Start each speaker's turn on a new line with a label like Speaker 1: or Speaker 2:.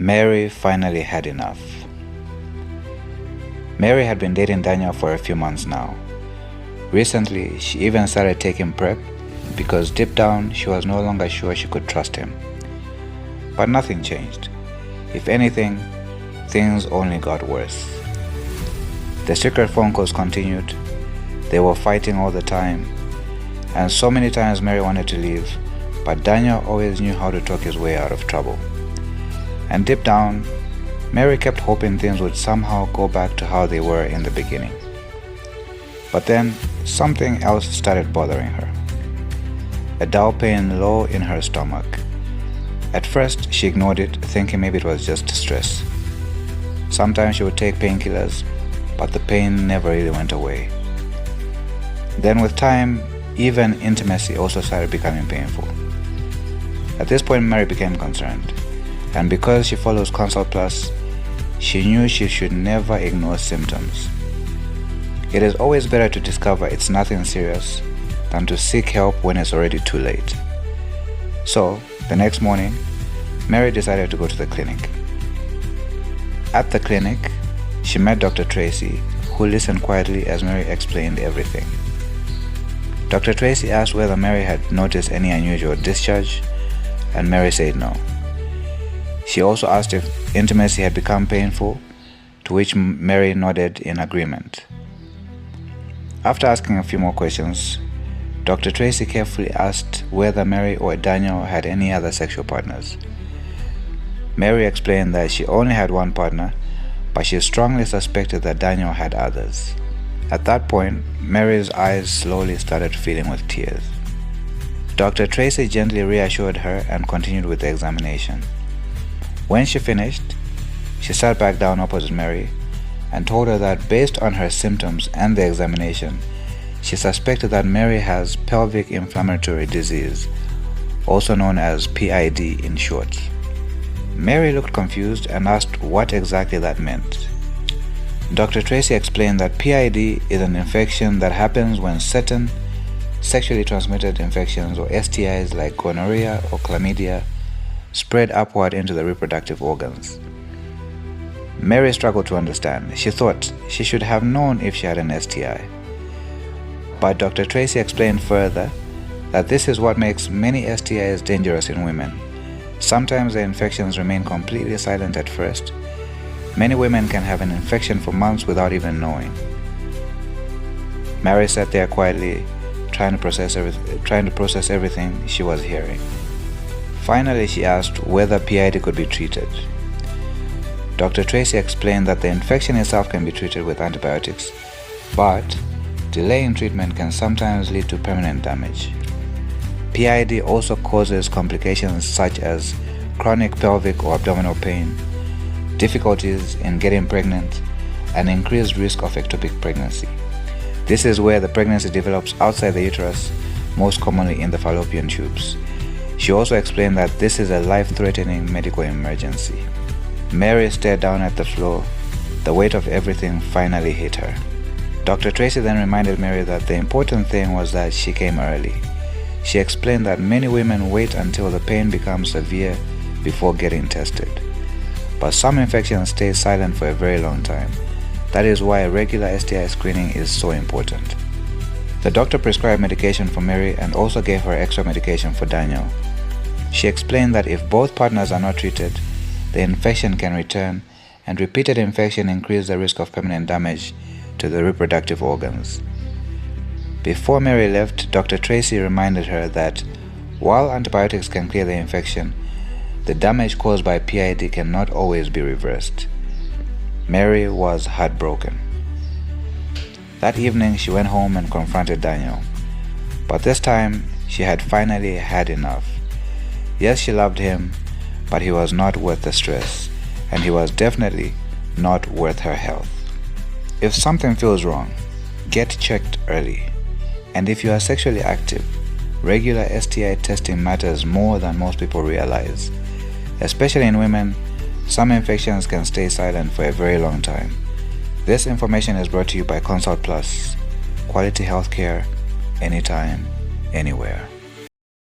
Speaker 1: Mary finally had enough. Mary had been dating Daniel for a few months now. Recently, she even started taking PrEP because deep down she was no longer sure she could trust him. But nothing changed. If anything, things only got worse. The secret phone calls continued. They were fighting all the time, and so many times Mary wanted to leave, but Daniel always knew how to talk his way out of trouble. And deep down, Mary kept hoping things would somehow go back to how they were in the beginning. But then, something else started bothering her. A dull pain low in her stomach. At first, she ignored it, thinking maybe it was just stress. Sometimes she would take painkillers, but the pain never really went away. Then with time, even intimacy also started becoming painful. At this point, Mary became concerned. And because she follows ConsultPlus, she knew she should never ignore symptoms. It is always better to discover it's nothing serious than to seek help when it's already too late. So, the next morning, Mary decided to go to the clinic. At the clinic, she met Dr. Tracy, who listened quietly as Mary explained everything. Dr. Tracy asked whether Mary had noticed any unusual discharge, and Mary said no. She also asked if intimacy had become painful, to which Mary nodded in agreement. After asking a few more questions, Dr. Tracy carefully asked whether Mary or Daniel had any other sexual partners. Mary explained that she only had one partner, but she strongly suspected that Daniel had others. At that point, Mary's eyes slowly started filling with tears. Dr. Tracy gently reassured her and continued with the examination. When she finished, she sat back down opposite Mary and told her that based on her symptoms and the examination, she suspected that Mary has Pelvic Inflammatory Disease, also known as PID in short. Mary looked confused and asked what exactly that meant. Dr. Tracy explained that PID is an infection that happens when certain sexually transmitted infections or STIs like gonorrhea or chlamydia spread upward into the reproductive organs. Mary struggled to understand. She thought she should have known if she had an STI. But Dr. Tracy explained further that this is what makes many STIs dangerous in women. Sometimes the infections remain completely silent at first. Many women can have an infection for months without even knowing. Mary sat there quietly, trying to process everything she was hearing. Finally, she asked whether PID could be treated. Dr. Tracy explained that the infection itself can be treated with antibiotics, but delaying treatment can sometimes lead to permanent damage. PID also causes complications such as chronic pelvic or abdominal pain, difficulties in getting pregnant, and increased risk of ectopic pregnancy. This is where the pregnancy develops outside the uterus, most commonly in the fallopian tubes. She also explained that this is a life-threatening medical emergency. Mary stared down at the floor. The weight of everything finally hit her. Dr. Tracy then reminded Mary that the important thing was that she came early. She explained that many women wait until the pain becomes severe before getting tested. But some infections stay silent for a very long time. That is why regular STI screening is so important. The doctor prescribed medication for Mary and also gave her extra medication for Daniel. She explained that if both partners are not treated, the infection can return, and repeated infection increases the risk of permanent damage to the reproductive organs. Before Mary left, Dr. Tracy reminded her that while antibiotics can clear the infection, the damage caused by PID cannot always be reversed. Mary was heartbroken. That evening, she went home and confronted Daniel. But this time, she had finally had enough. Yes, she loved him, but he was not worth the stress, and he was definitely not worth her health. If something feels wrong, get checked early. And if you are sexually active, regular STI testing matters more than most people realize. Especially in women, some infections can stay silent for a very long time. This information is brought to you by ConsultPlus. Quality healthcare, anytime, anywhere.